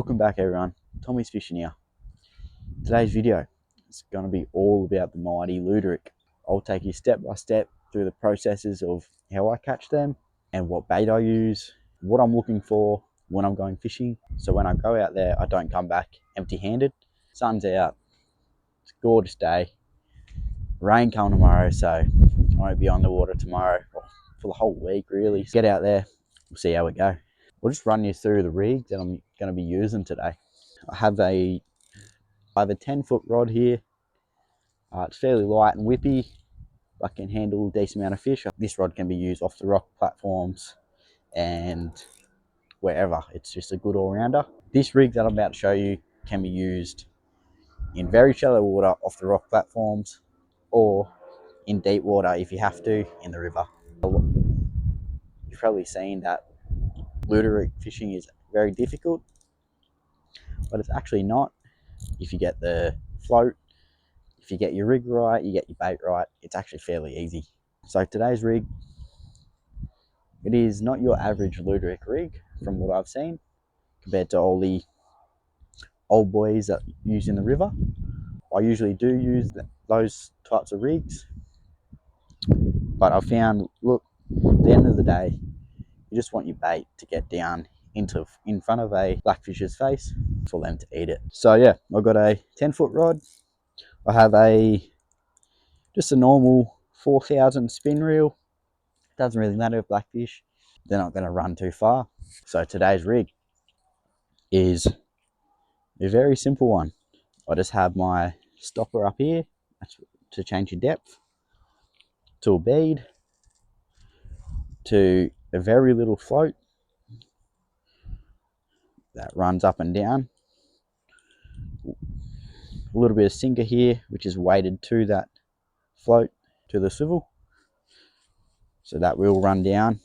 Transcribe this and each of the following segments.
Welcome back everyone, Tommy's Fishing here. Today's video is going to be all about the mighty Luderick. I'll take you step by step through the processes of how I catch them and what bait I use, what I'm looking for when I'm going fishing, so when I go out there I don't come back empty-handed. Sun's out, it's a gorgeous day, rain coming tomorrow, so I won't be on the water tomorrow or for the whole week really. Get out there, we'll see how we go. We'll just run you through the rig that I'm going to be using today. I have a 10-foot rod here. It's fairly light and whippy, but can handle a decent amount of fish. This rod can be used off the rock platforms and wherever. It's just a good all-rounder. This rig that I'm about to show you can be used in very shallow water off the rock platforms, or in deep water if you have to, in the river. You've probably seen that Luderick fishing is very difficult, but it's actually not. If you get the float, if you get your rig right, you get your bait right, it's actually fairly easy. So today's rig, it is not your average Luderick rig from what I've seen, compared to all the old boys that use in the river. I usually do use those types of rigs, but I found, look, at the end of the day, you just want your bait to get down in front of a blackfish's face for them to eat it. So yeah, I've got a 10-foot rod. I have just a normal 4,000 spin reel. It doesn't really matter if blackfish, they're not going to run too far. So today's rig is a very simple one. I just have my stopper up here, that's to change your depth, to a bead, to a very little float that runs up and down, a little bit of sinker here which is weighted to that float, to the swivel, so that will run down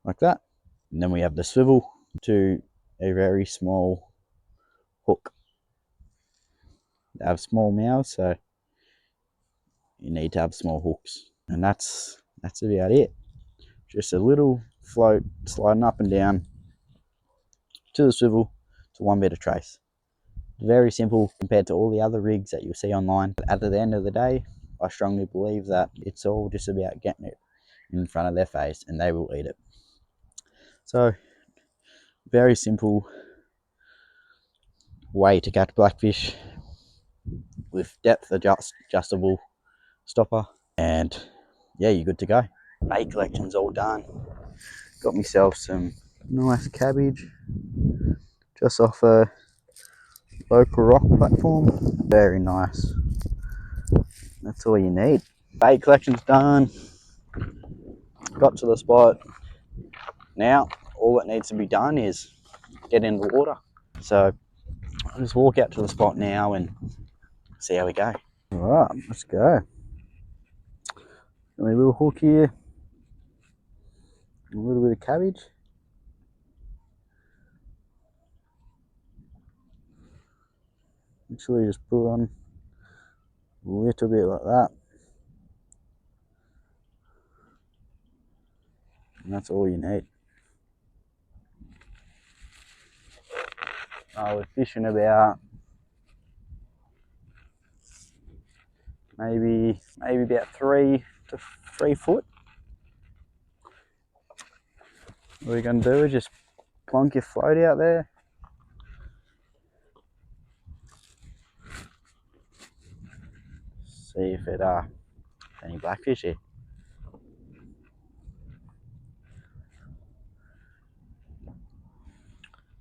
like that. And then we have the swivel to a very small hook. They have small mouths, so you need to have small hooks, and that's about it. Just a little float sliding up and down to the swivel to one bit of trace. Very simple compared to all the other rigs that you'll see online. But at the end of the day, I strongly believe that it's all just about getting it in front of their face and they will eat it. So very simple way to catch blackfish with depth adjustable stopper, and yeah, you're good to go. Bait collection's all done. Got myself some nice cabbage just off a local rock platform. Very nice. That's all you need. Bait collection's done. Got to the spot. Now all that needs to be done is get in the water. So I'll just walk out to the spot now and see how we go. Alright, let's go. Got a little hook here, a little bit of cabbage. Literally just put on a little bit like that, and that's all you need. I was fishing about maybe about 3 to 3 foot. What you're going to do is just plonk your float out there. See if it any blackfish here.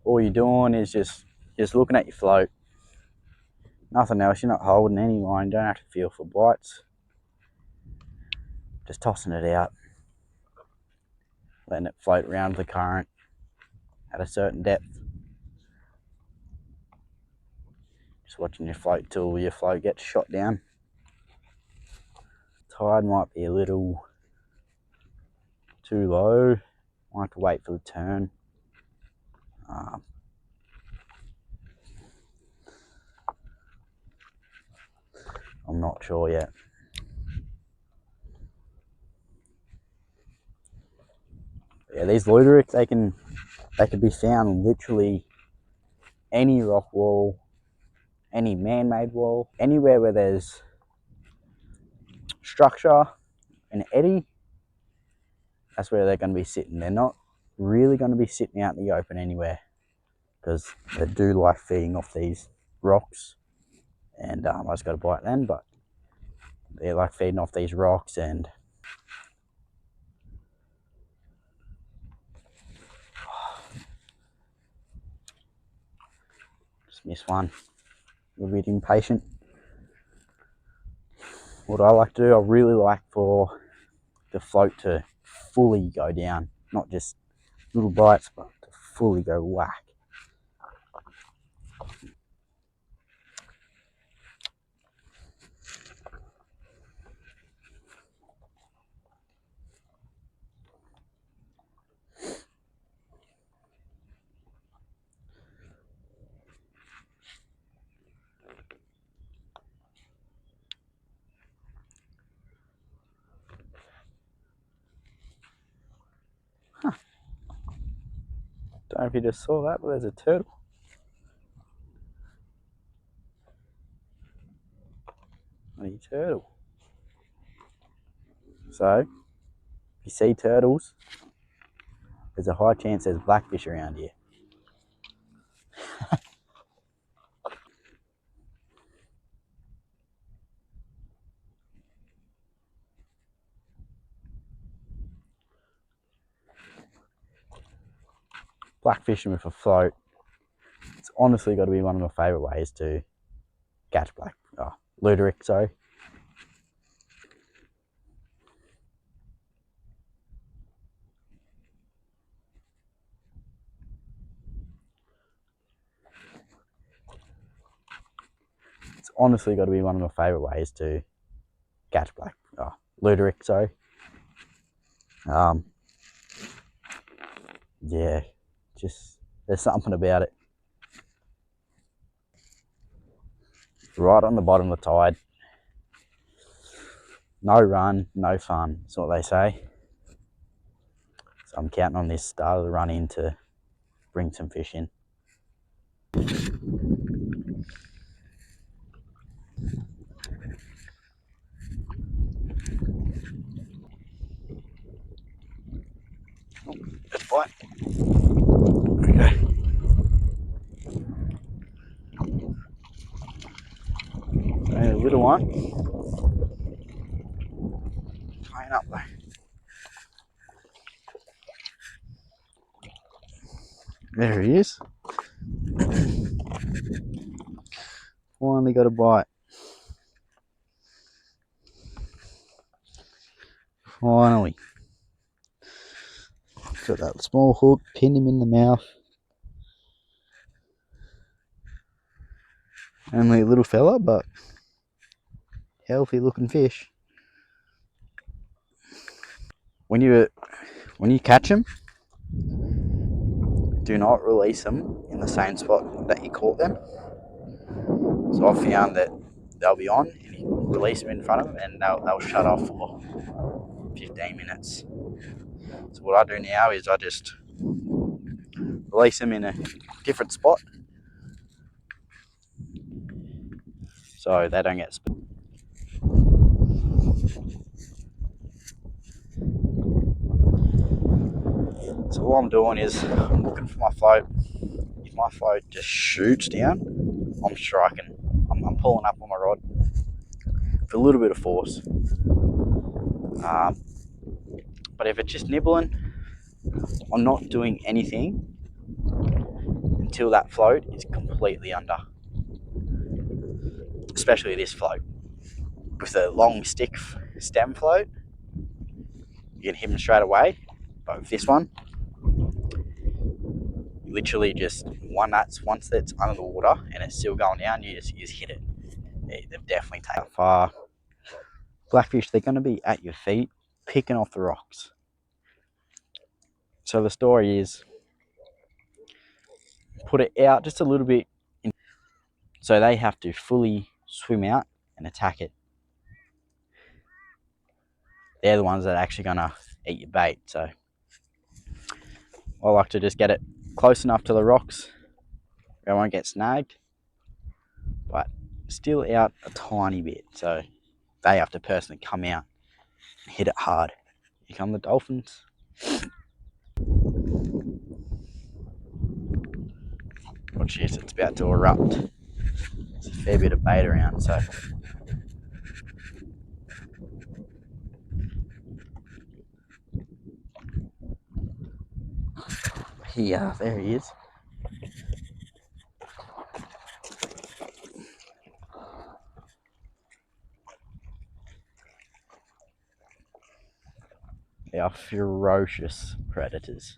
All you're doing is just looking at your float. Nothing else. You're not holding any line. Don't have to feel for bites. Just tossing it out, letting it float around the current at a certain depth. Just watching your float till your float gets shot down. Tide might be a little too low. Might have to wait for the turn. I'm not sure yet. Yeah, these Luderick, they can They could be found literally any rock wall, any man-made wall, anywhere where there's structure, an eddy, that's where they're going to be sitting. They're not really going to be sitting out in the open anywhere, because they do like feeding off these rocks. And I just got to bite then, but they like feeding off these rocks. And just missed one. A little bit impatient. What I like to do, I really like for the float to fully go down, not just little bites, but to fully go whack. Don't know if you just saw that, but there's a turtle. A turtle. So, if you see turtles, there's a high chance there's blackfish around here. Blackfishing with a float, it's honestly got to be one of my favourite ways to catch Luderick, sorry. It's honestly got to be one of my favourite ways to catch Luderick, sorry. Yeah, just there's something about it. Right on the bottom of the tide. No run, no fun, that's what they say. So I'm counting on this start of the run in to bring some fish in. Let's bite. Okay. A little one. Playing up though. There he is. Finally got a bite. Finally. Got that small hook, pinned him in the mouth. Only a little fella, but healthy looking fish. When you catch them, do not release them in the same spot that you caught them. So I've found that they'll be on, and you release them in front of them, and they'll shut off for 15 minutes. So what I do now is I just release them in a different spot, so they don't get split. So what I'm doing is I'm looking for my float. If my float just shoots down, I'm striking. I'm pulling up on my rod with a little bit of force. But if it's just nibbling, I'm not doing anything until that float is completely under. Especially this float. With a long stick stem float, you can hit them straight away. But with this one, you literally just once it's under the water and it's still going down, you just hit it. They've definitely taken far. Blackfish, they're going to be at your feet, picking off the rocks. So the story is, put it out just a little bit, so they have to fully swim out and attack it. They're the ones that are actually going to eat your bait. So I like to just get it close enough to the rocks where I won't get snagged, but still out a tiny bit, so they have to personally come out and hit it hard. Here come the dolphins. Watch this, it's about to erupt. There's a fair bit of bait around, so yeah, there he is. They are ferocious predators.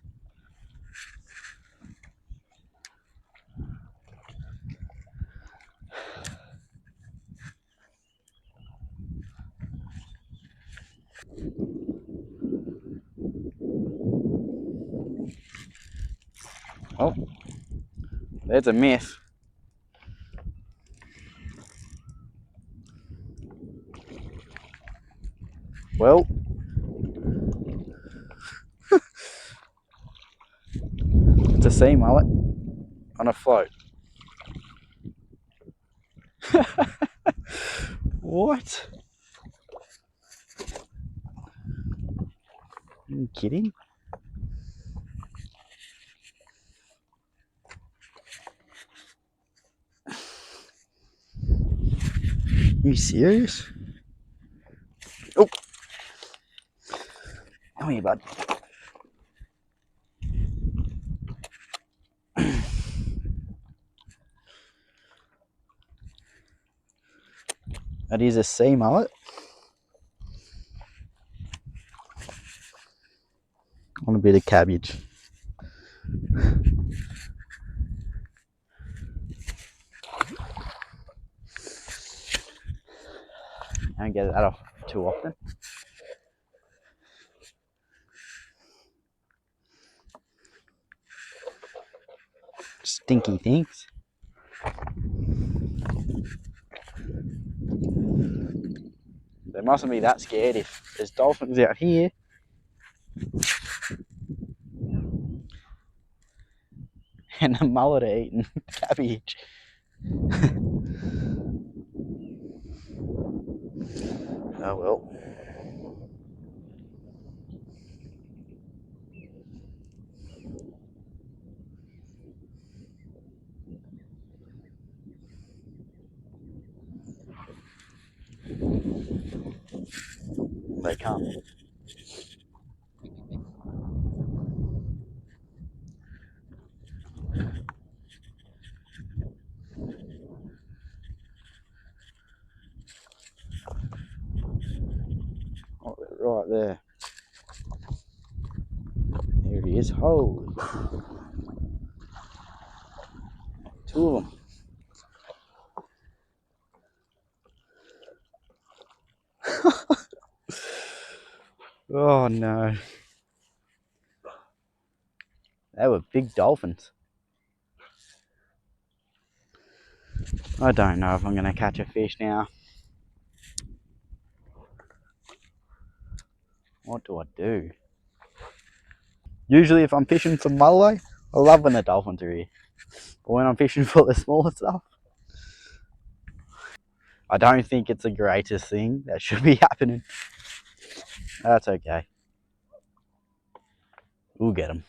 Oh, there's a miss. Well, it's a sea mullet on a float. What? Are you kidding? Are you serious? Oh, come here, bud. That is a sea mullet on a bit of cabbage. I don't get that off too often. Stinky things. They mustn't be that scared if there's dolphins out here. And the mullet are eating cabbage. Oh well. They come. Oh, right there. There he is. Holy. Two of them. Oh no. They were big dolphins. I don't know if I'm going to catch a fish now. What do I do? Usually if I'm fishing for mulloway, I love when the dolphins are here. But when I'm fishing for the smaller stuff, I don't think it's the greatest thing that should be happening. That's okay. We'll get them.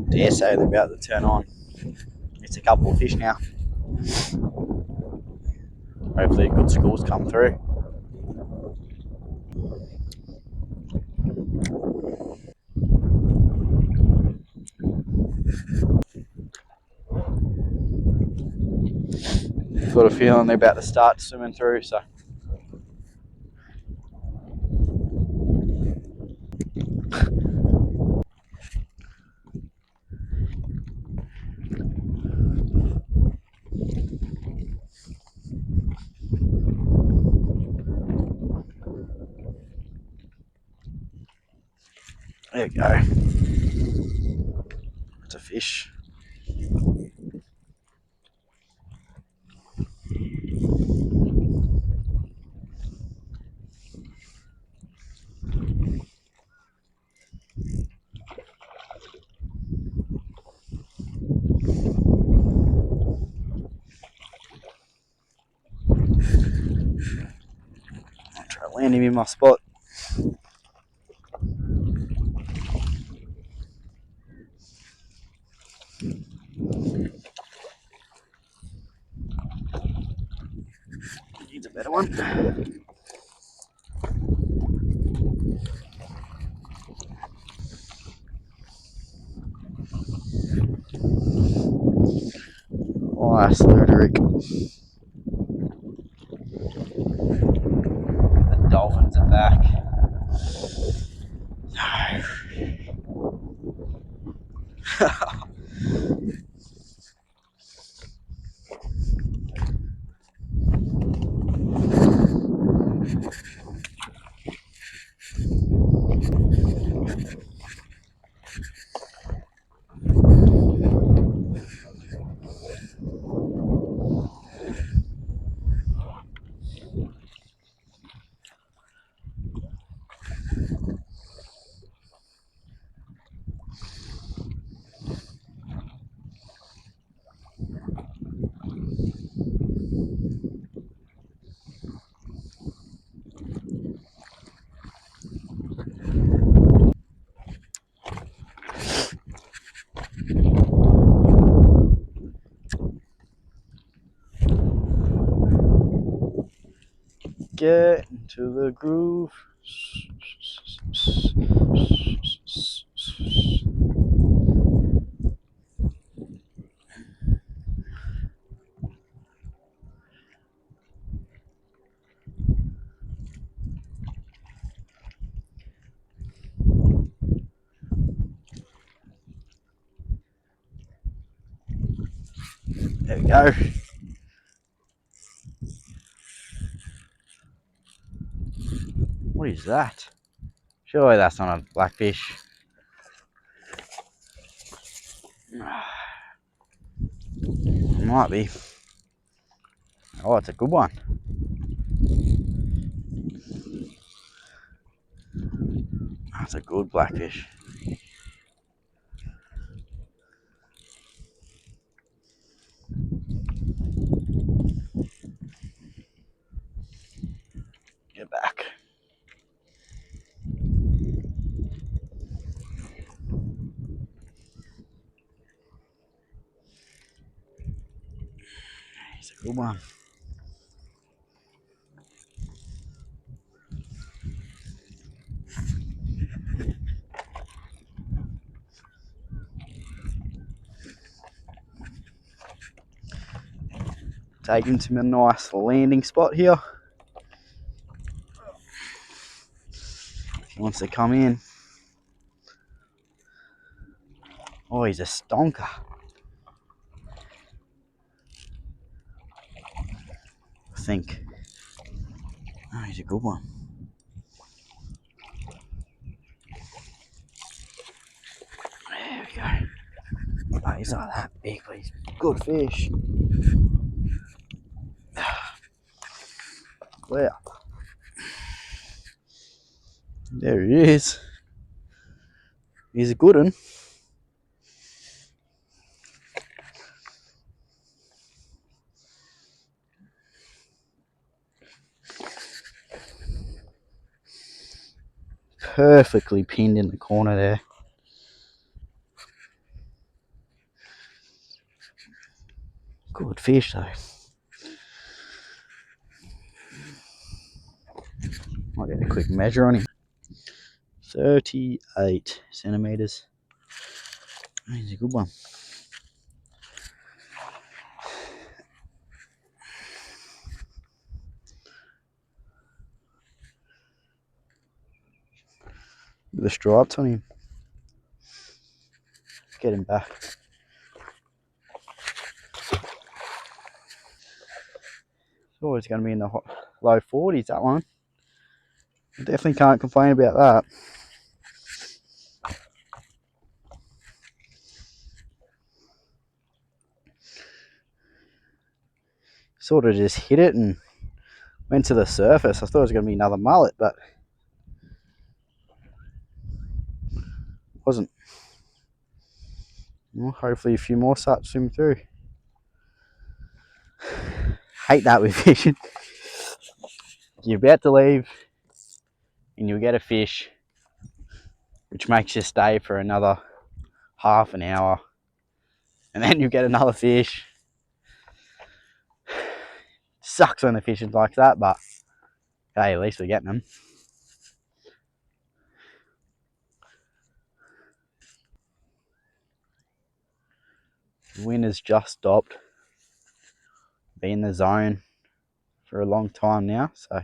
Dare say they're about to turn on. It's a couple of fish now. Hopefully good schools come through. Got a feeling they're about to start swimming through, so there you go. It's a fish. land him in my spot. Needs a better one. Nice, Luderick. The dolphins are back. Get into the groove. There we go. What is that? Surely that's not a blackfish. Might be. Oh, it's a good one. That's a good blackfish. Get back. He's a good one. Take him to a nice landing spot here. He wants to come in. Oh, he's a stonker. I think. Oh, he's a good one. There we go. Oh, he's not that big, but he's a good fish. Wow. There he is. He's a good one. Perfectly pinned in the corner there. Good fish though. Might get a quick measure on him. 38 centimeters. He's a good one. With the stripes on him. Get him back. It's always going to be in the low 40s, that one. I definitely can't complain about that. Sort of just hit it and went to the surface. I thought it was going to be another mullet, but it wasn't. Well, hopefully a few more start to swim through. Hate that with fishing. You're about to leave, and you'll get a fish which makes you stay for another half an hour, and then you get another fish. Sucks when the fish is like that, but hey, at least we're getting them. The wind has just stopped. Been in the zone for a long time now, so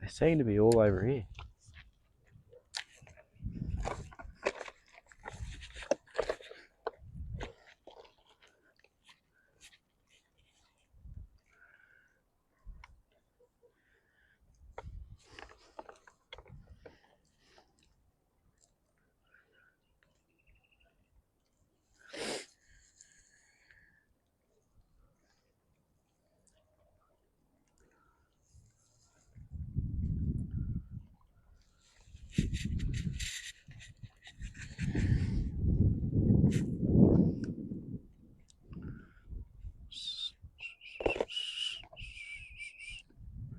they seem to be all over here.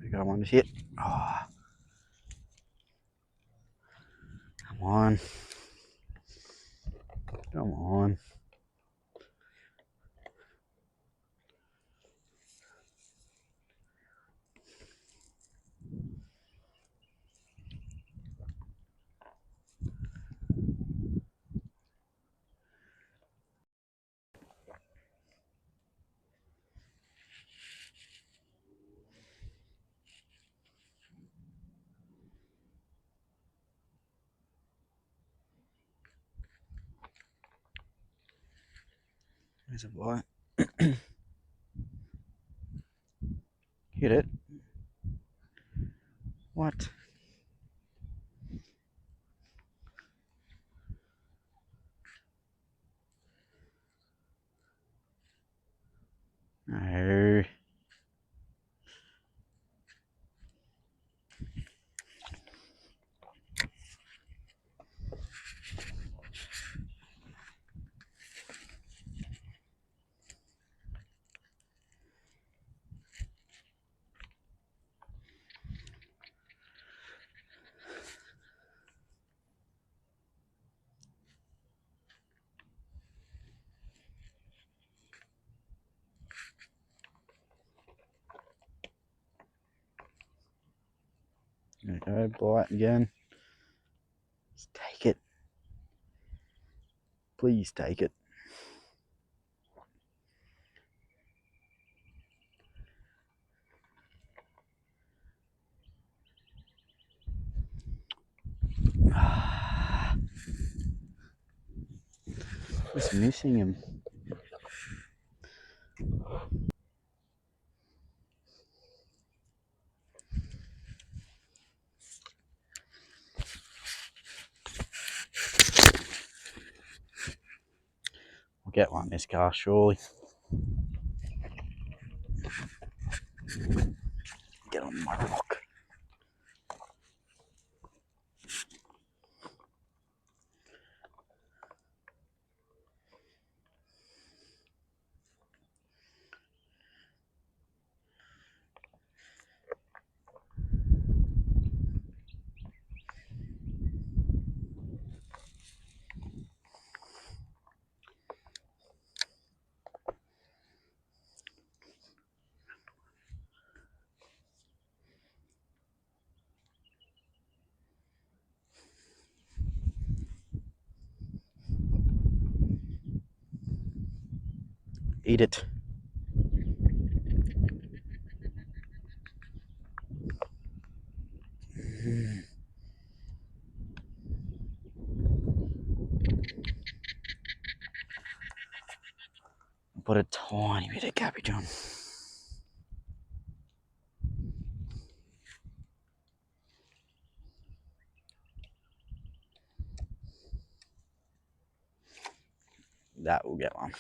We got one to hit. Oh, come on. Come on. There's a bite. Hit it. What? No. There you go, bite again. Just take it. Please take it. Just missing him. We'll get one this car, surely. Get on my rock. Eat it. Put a tiny bit of cabbage on. That will get one.